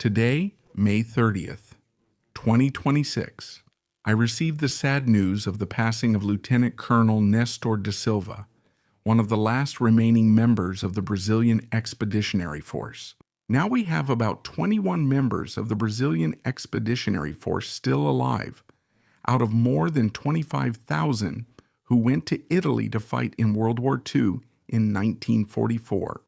Today, May 30th, 2026, I received the sad news of the passing of Lieutenant Colonel Nestor da Silva, one of the last remaining members of the Brazilian Expeditionary Force. Now we have about 21 members of the Brazilian Expeditionary Force still alive, out of more than 25,000 who went to Italy to fight in World War II in 1944.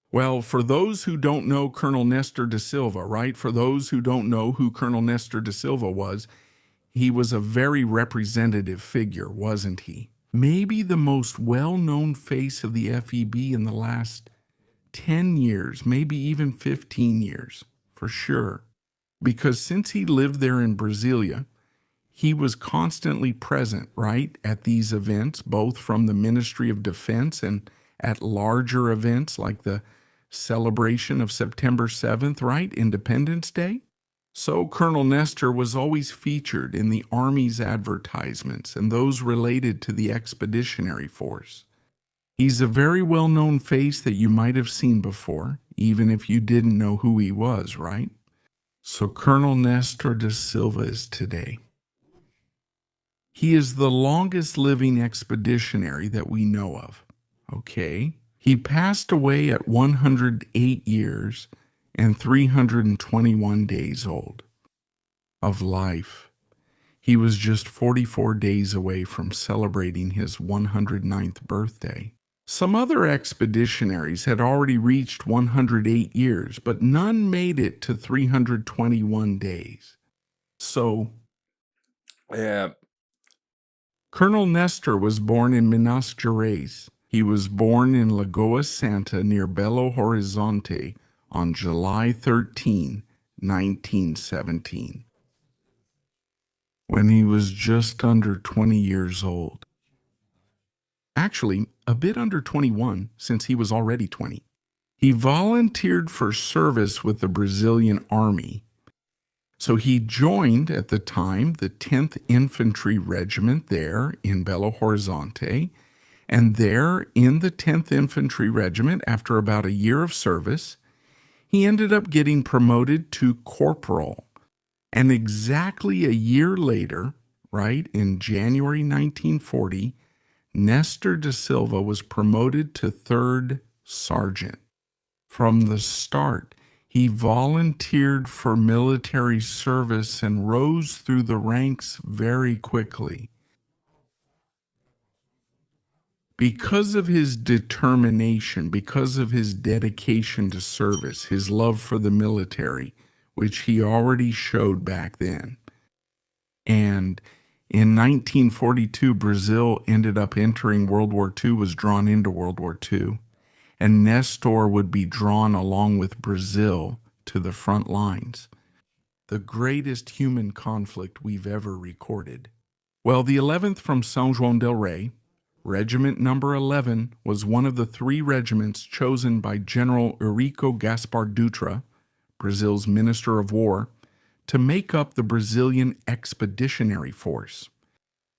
Well, for those who don't know Colonel Nestor da Silva, right? For those who don't know who Colonel Nestor da Silva was, he was a very representative figure, wasn't he? Maybe the most well-known face of the FEB in the last 10 years, maybe even 15 years, for sure. Because since he lived there in Brasilia, he was constantly present, right, at these events, both from the Ministry of Defense and at larger events like the celebration of September 7th, right, Independence Day. So Colonel Nestor was always featured in the Army's advertisements and those related to the Expeditionary Force. He's a very well-known face that you might have seen before, even if you didn't know who he was, right? So Colonel Nestor da Silva is today. He is the longest living expeditionary that we know of, okay? He passed away at 108 years and 321 days old of life. He was just 44 days away from celebrating his 109th birthday. Some other expeditionaries had already reached 108 years, but none made it to 321 days. So, Colonel Nestor was born in Minas Gerais. He was born in Lagoa Santa near Belo Horizonte on July 13, 1917, when he was just under 20 years old. Actually, a bit under 21, since he was already 20. He volunteered for service with the Brazilian Army. So he joined, at the time, the 10th Infantry Regiment there in Belo Horizonte, and there in the 10th Infantry Regiment, after about a year of service, he ended up getting promoted to corporal. And exactly a year later, right, in January 1940, Nestor da Silva was promoted to 3rd Sergeant. From the start, he volunteered for military service and rose through the ranks very quickly. Because of his determination, because of his dedication to service, his love for the military, which he already showed back then. And in 1942, Brazil ended up entering World War II, was drawn into World War II. And Nestor would be drawn along with Brazil to the front lines. The greatest human conflict we've ever recorded. Well, the 11th from São João del Rei, Regiment number 11, was one of the 3 regiments chosen by General Eurico Gaspar Dutra, Brazil's Minister of War, to make up the Brazilian Expeditionary Force.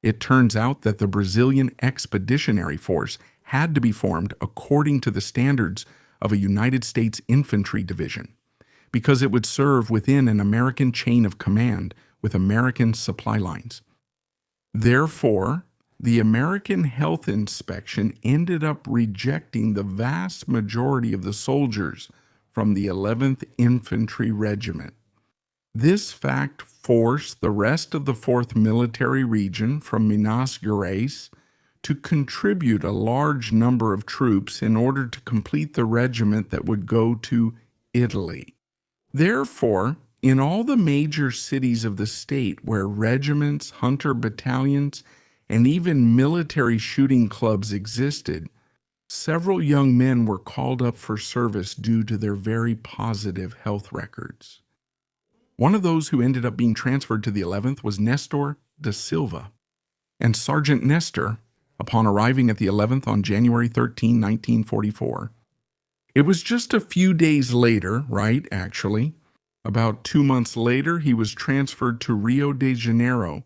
It turns out that the Brazilian Expeditionary Force had to be formed according to the standards of a United States infantry division, because it would serve within an American chain of command with American supply lines. Therefore, the American Health Inspection ended up rejecting the vast majority of the soldiers from the 11th Infantry Regiment. This fact forced the rest of the 4th Military Region from Minas Gerais to contribute a large number of troops in order to complete the regiment that would go to Italy. Therefore, in all the major cities of the state where regiments, hunter battalions, and even military shooting clubs existed, several young men were called up for service due to their very positive health records. One of those who ended up being transferred to the 11th was Nestor da Silva. And Sergeant Nestor, upon arriving at the 11th on January 13, 1944, it was just a few days later, right, actually, about 2 months later, he was transferred to Rio de Janeiro,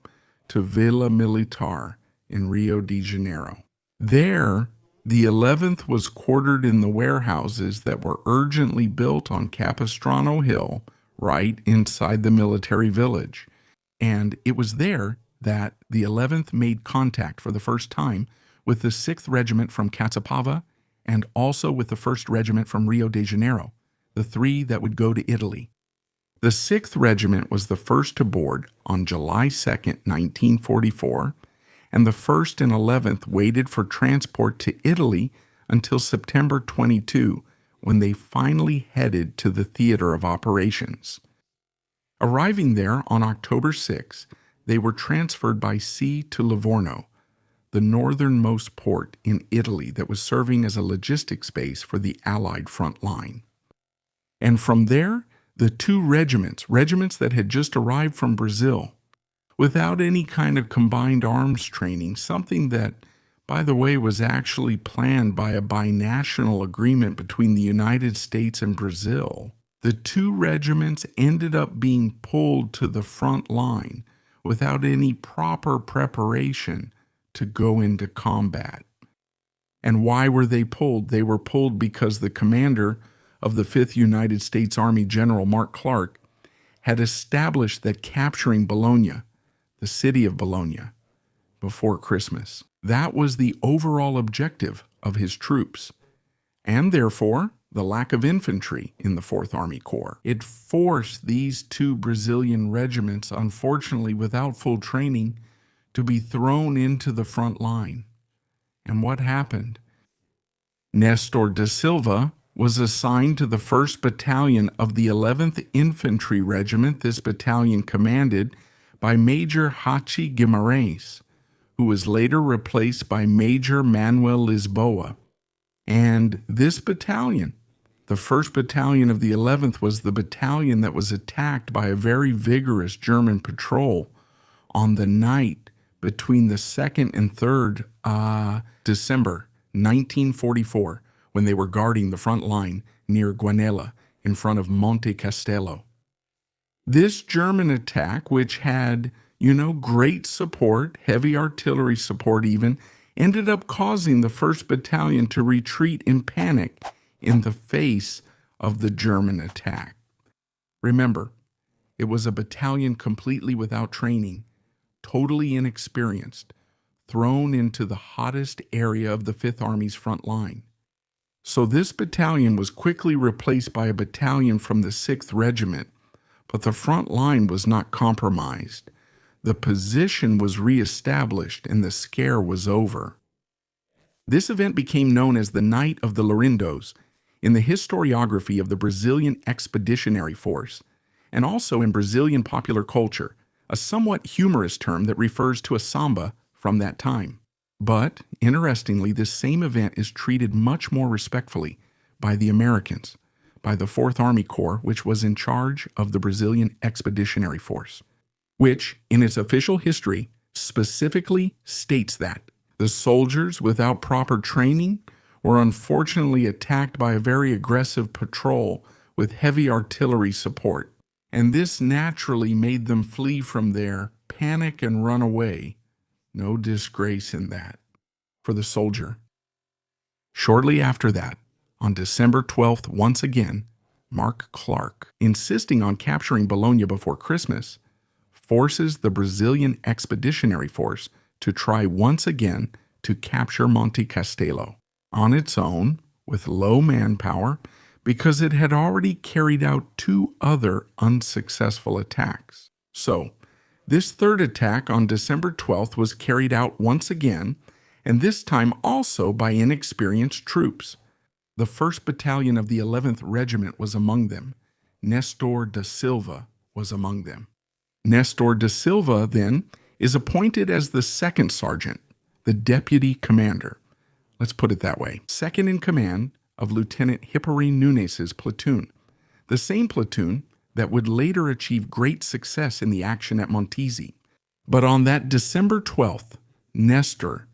to Vila Militar in Rio de Janeiro. There, The 11th was quartered in the warehouses that were urgently built on Capistrano Hill, right inside the military village. And it was there that the 11th made contact for the first time with the 6th Regiment from Catzapava and also with the 1st Regiment from Rio de Janeiro, the three that would go to Italy. The 6th Regiment was the first to board on July 2nd, 1944, and the 1st and 11th waited for transport to Italy until September 22, when they finally headed to the theater of operations. Arriving there on October 6, they were transferred by sea to Livorno, the northernmost port in Italy that was serving as a logistics base for the Allied front line. And from there, the two regiments that had just arrived from Brazil, without any kind of combined arms training, something that, by the way, was actually planned by a binational agreement between the United States and Brazil, the two regiments ended up being pulled to the front line without any proper preparation to go into combat. And why were they pulled? They were pulled because the commander of the 5th United States Army, General Mark Clark, had established that capturing Bologna, the city of Bologna, before Christmas, that was the overall objective of his troops, and therefore the lack of infantry in the 4th Army Corps. It forced these two Brazilian regiments, unfortunately without full training, to be thrown into the front line. And what happened? Nestor da Silva was assigned to the 1st Battalion of the 11th Infantry Regiment, this battalion commanded by Major Hachi Guimarães, who was later replaced by Major Manuel Lisboa. And this battalion, the 1st Battalion of the 11th, was the battalion that was attacked by a very vigorous German patrol on the night between the 2nd and 3rd December 1944, when they were guarding the front line near Guanella in front of Monte Castelo. This German attack, which had, great support, heavy artillery support even, ended up causing the 1st Battalion to retreat in panic in the face of the German attack. Remember, it was a battalion completely without training, totally inexperienced, thrown into the hottest area of the 5th Army's front line. So this battalion was quickly replaced by a battalion from the 6th Regiment, but the front line was not compromised. The position was reestablished and the scare was over. This event became known as the Night of the Laurindos in the historiography of the Brazilian Expeditionary Force, and also in Brazilian popular culture, a somewhat humorous term that refers to a samba from that time. But, interestingly, this same event is treated much more respectfully by the Americans, by the 4th Army Corps, which was in charge of the Brazilian Expeditionary Force, which, in its official history, specifically states that the soldiers without proper training were unfortunately attacked by a very aggressive patrol with heavy artillery support, and this naturally made them flee from there, panic, and run away. No disgrace in that for the soldier. Shortly after that, on December 12th, once again, Mark Clark, insisting on capturing Bologna before Christmas, forces the Brazilian Expeditionary Force to try once again to capture Monte Castelo on its own with low manpower because it had already carried out two other unsuccessful attacks. So, this third attack on December 12th was carried out once again, and this time also by inexperienced troops. The 1st Battalion of the 11th Regiment was among them. Nestor da Silva was among them. Nestor da Silva, then, is appointed as the 2nd Sergeant, the Deputy Commander. Let's put it that way. Second in command of Lieutenant Hippolyte Nunes' platoon, the same platoon that would later achieve great success in the action at Montese. But on that December 12th, Nestor,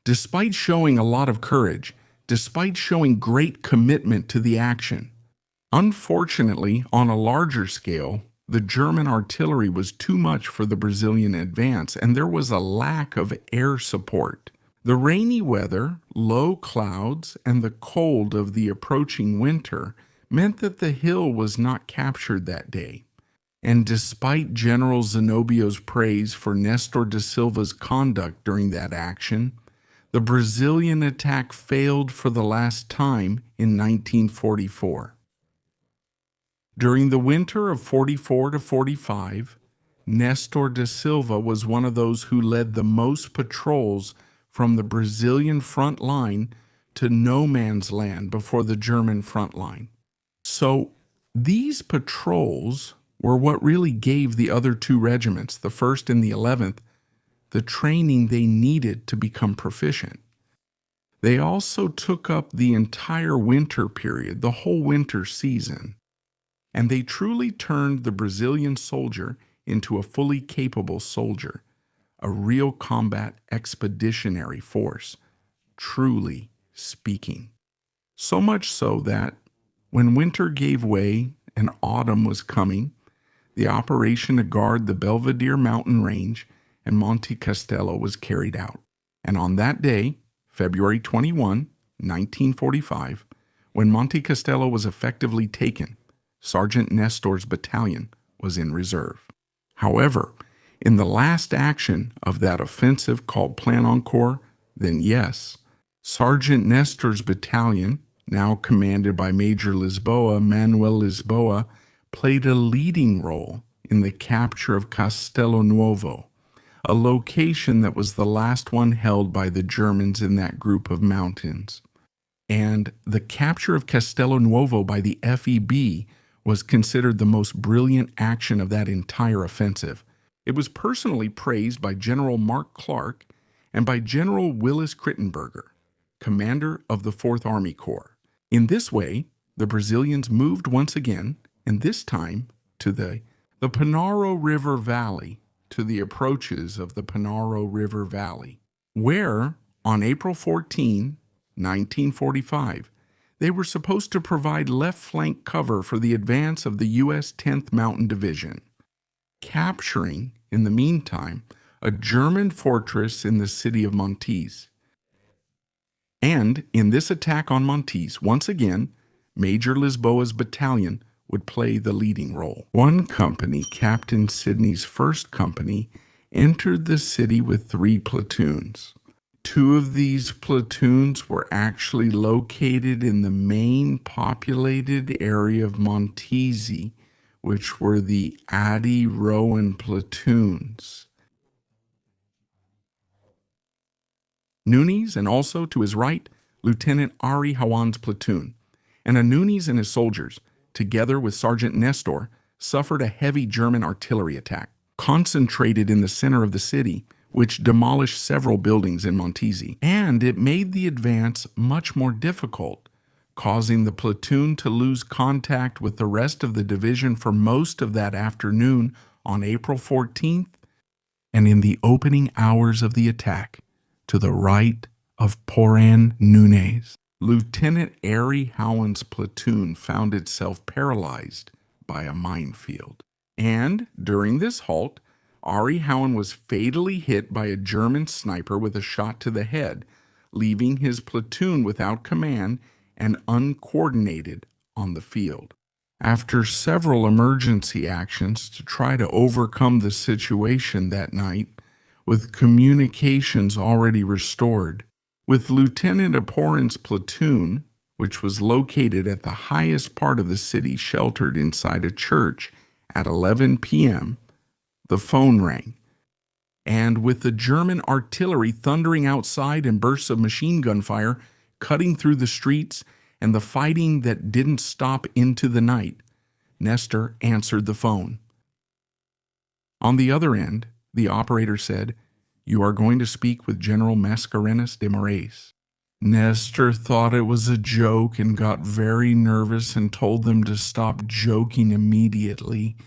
despite showing a lot of courage, despite showing great commitment to the action, unfortunately, on a larger scale, the German artillery was too much for the Brazilian advance, and there was a lack of air support. The rainy weather, low clouds, and the cold of the approaching winter meant that the hill was not captured that day. And despite General Zenobio's praise for Nestor da Silva's conduct during that action, the Brazilian attack failed for the last time in 1944. During the winter of 44 to 45, Nestor da Silva was one of those who led the most patrols from the Brazilian front line to no man's land before the German front line. So these patrols were what really gave the other two regiments, the 1st and the 11th, the training they needed to become proficient. They also took up the entire winter period, the whole winter season, and they truly turned the Brazilian soldier into a fully capable soldier, a real combat expeditionary force, truly speaking. So much so that when winter gave way and autumn was coming, the operation to guard the Belvedere mountain range and Monte Castelo was carried out. And on that day, February 21, 1945, when Monte Castelo was effectively taken, Sergeant Nestor's battalion was in reserve. However, in the last action of that offensive called Plan Encore, then yes, Sergeant Nestor's battalion, now commanded by Major Manuel Lisboa, played a leading role in the capture of Castelo Nuovo, a location that was the last one held by the Germans in that group of mountains. And the capture of Castelo Nuovo by the FEB was considered the most brilliant action of that entire offensive. It was personally praised by General Mark Clark and by General Willis Krittenberger, commander of the 4th Army Corps. In this way, the Brazilians moved once again, and this time to the Panaro River Valley, to the approaches of the Panaro River Valley, where on April 14, 1945, they were supposed to provide left flank cover for the advance of the U.S. 10th Mountain Division, capturing, in the meantime, a German fortress in the city of Montese. And in this attack on Montese, once again, Major Lisboa's battalion would play the leading role. One company, Captain Sidney's 1st Company, entered the city with 3 platoons. 2 of these platoons were actually located in the main populated area of Montese, which were the Adi Rowan platoons. Nunes, and also to his right, Lieutenant Ari Hawan's platoon, and Nunes and his soldiers, together with Sergeant Nestor, suffered a heavy German artillery attack, concentrated in the center of the city, which demolished several buildings in Montese, and it made the advance much more difficult, causing the platoon to lose contact with the rest of the division for most of that afternoon on April 14th, and in the opening hours of the attack, to the right of Poran Nunes, Lieutenant Ari Howen's platoon found itself paralyzed by a minefield. And during this halt, Ari Howen was fatally hit by a German sniper with a shot to the head, leaving his platoon without command and uncoordinated on the field. After several emergency actions to try to overcome the situation that night, with communications already restored, with Lieutenant Aporin's platoon, which was located at the highest part of the city sheltered inside a church at 11 p.m., the phone rang, and with the German artillery thundering outside and bursts of machine gun fire cutting through the streets and the fighting that didn't stop into the night, Nestor answered the phone. On the other end, the operator said, "You are going to speak with General Mascarenhas de Moraes." Nestor thought it was a joke and got very nervous and told them to stop joking immediately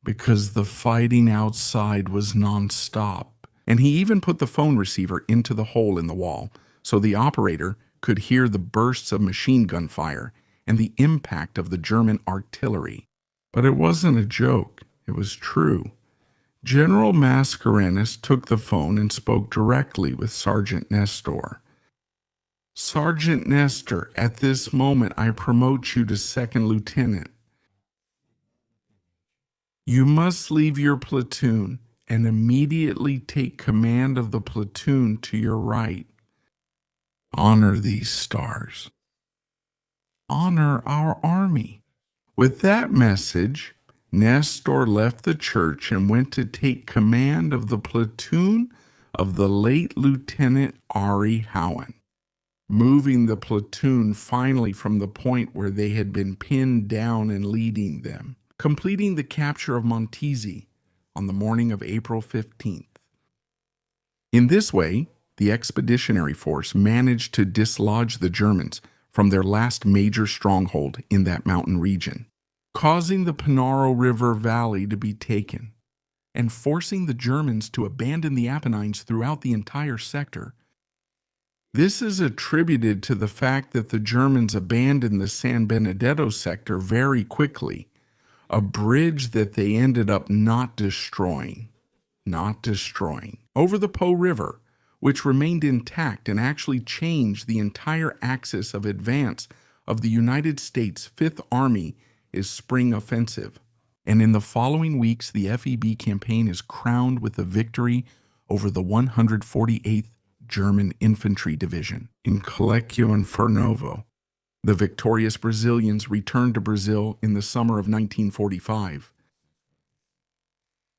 because the fighting outside was non-stop. And he even put the phone receiver into the hole in the wall so the operator could hear the bursts of machine gun fire and the impact of the German artillery. But it wasn't a joke. It was true. General Mascarenhas took the phone and spoke directly with Sergeant Nestor. Sergeant Nestor, at this moment I promote you to second lieutenant. You must leave your platoon and immediately take command of the platoon to your right. Honor these stars. Honor our army. With that message, Nestor left the church and went to take command of the platoon of the late Lieutenant Ari Howen, moving the platoon finally from the point where they had been pinned down and leading them, completing the capture of Montese on the morning of April 15th. In this way, the expeditionary force managed to dislodge the Germans from their last major stronghold in that mountain region, causing the Panaro River Valley to be taken, and forcing the Germans to abandon the Apennines throughout the entire sector. This is attributed to the fact that the Germans abandoned the San Benedetto sector very quickly, a bridge that they ended up not destroying, over the Po River, which remained intact and actually changed the entire axis of advance of the United States Fifth Army's spring offensive. And in the following weeks, the FEB campaign is crowned with a victory over the 148th German Infantry Division in Collecchio and Fornovo. The victorious Brazilians returned to Brazil in the summer of 1945.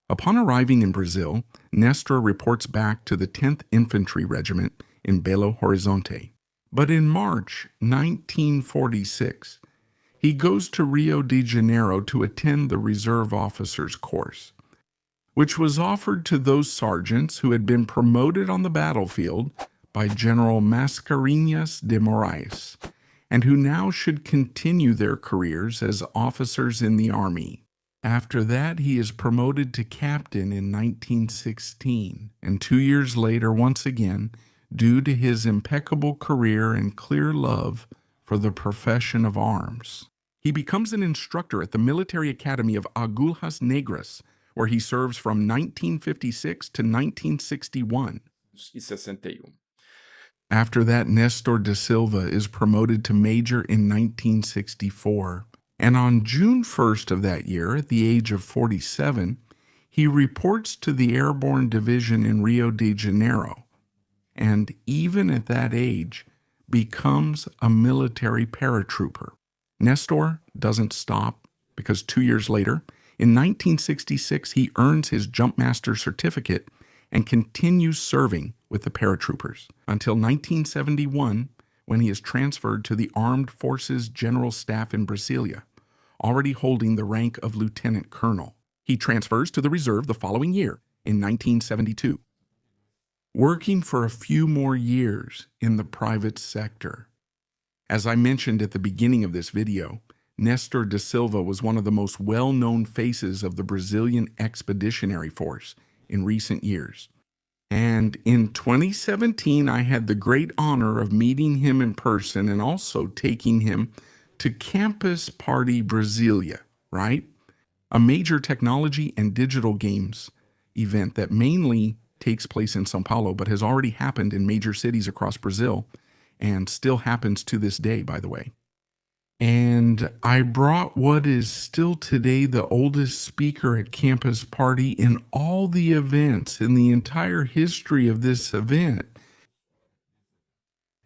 Upon arriving in Brazil, Nestor reports back to the 10th Infantry Regiment in Belo Horizonte. But in March 1946, he goes to Rio de Janeiro to attend the Reserve Officers Course, which was offered to those sergeants who had been promoted on the battlefield by General Mascarenhas de Moraes, and who now should continue their careers as officers in the army. After that, he is promoted to captain in 1916, and 2 years later, once again, due to his impeccable career and clear love for the profession of arms, he becomes an instructor at the Military Academy of Agulhas Negras, where he serves from 1956 to 1961. After that, Nestor da Silva is promoted to major in 1964. And on June 1st of that year, at the age of 47, he reports to the Airborne Division in Rio de Janeiro, and even at that age, becomes a military paratrooper. Nestor doesn't stop, because 2 years later, in 1966, he earns his Jumpmaster certificate and continues serving with the paratroopers until 1971, when he is transferred to the Armed Forces General Staff in Brasilia, already holding the rank of lieutenant colonel. He transfers to the reserve the following year, in 1972, working for a few more years in the private sector. As I mentioned at the beginning of this video, Nestor da Silva was one of the most well-known faces of the Brazilian Expeditionary Force in recent years. And in 2017, I had the great honor of meeting him in person and also taking him to Campus Party Brasilia, right? A major technology and digital games event that mainly takes place in São Paulo, but has already happened in major cities across Brazil, and still happens to this day, by the way. And I brought what is still today the oldest speaker at Campus Party in all the events in the entire history of this event.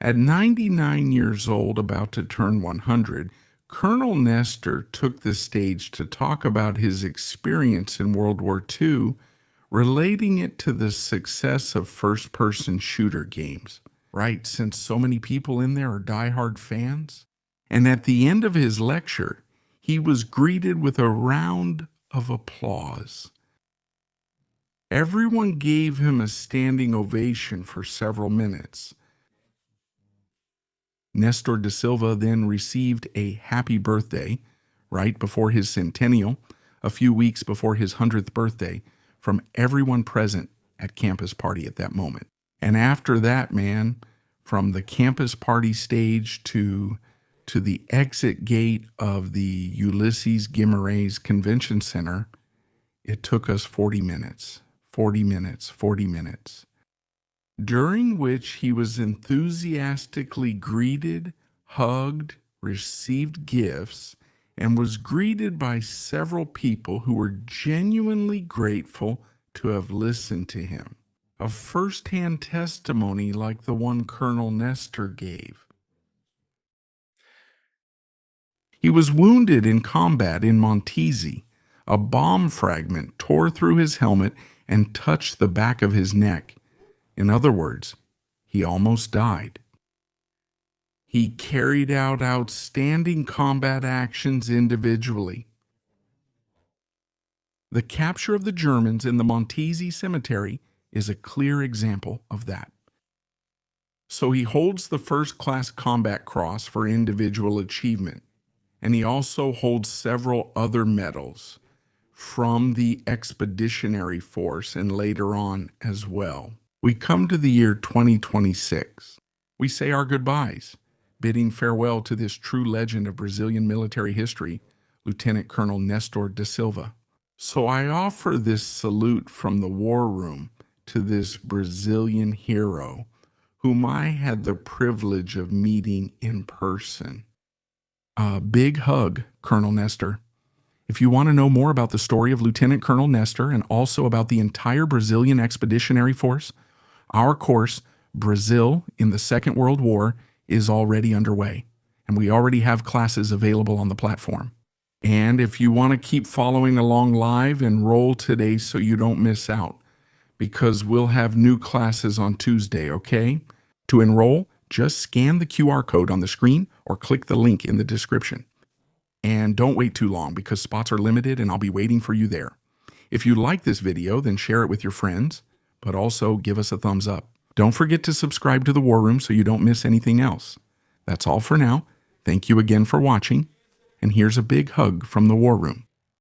At 99 years old, about to turn 100, Colonel Nestor took the stage to talk about his experience in World War II, relating it to the success of first-person shooter games, right? Since so many people in there are diehard fans. And at the end of his lecture, he was greeted with a round of applause. Everyone gave him a standing ovation for several minutes. Nestor da Silva then received a happy birthday right before his centennial, a few weeks before his 100th birthday, from everyone present at Campus Party at that moment. And after that, man, from the Campus Party stage to the exit gate of the Ulysses Guimarães Convention Center, It took us 40 minutes, 40 minutes, 40 minutes, during which he was enthusiastically greeted, hugged, received gifts, and was greeted by several people who were genuinely grateful to have listened to him. A first-hand testimony like the one Colonel Nestor gave. He was wounded in combat in Montese. A bomb fragment tore through his helmet and touched the back of his neck. In other words, he almost died. He carried out outstanding combat actions individually. The capture of the Germans in the Montese cemetery is a clear example of that. So he holds the first-class combat cross for individual achievement, and he also holds several other medals from the expeditionary force and later on as well. We come to the year 2026. We say our goodbyes, bidding farewell to this true legend of Brazilian military history, Lieutenant Colonel Nestor da Silva. So I offer this salute from the war room to this Brazilian hero, whom I had the privilege of meeting in person. A big hug, Colonel Nestor. If you want to know more about the story of Lieutenant Colonel Nestor and also about the entire Brazilian Expeditionary Force, our course, Brazil in the Second World War, is already underway, and we already have classes available on the platform. And if you want to keep following along live, enroll today so you don't miss out, because we'll have new classes on Tuesday, okay? To enroll, just scan the QR code on the screen or click the link in the description. And don't wait too long because spots are limited and I'll be waiting for you there. If you like this video, then share it with your friends, but also give us a thumbs up. Don't forget to subscribe to the War Room so you don't miss anything else. That's all for now. Thank you again for watching, and here's a big hug from the War Room.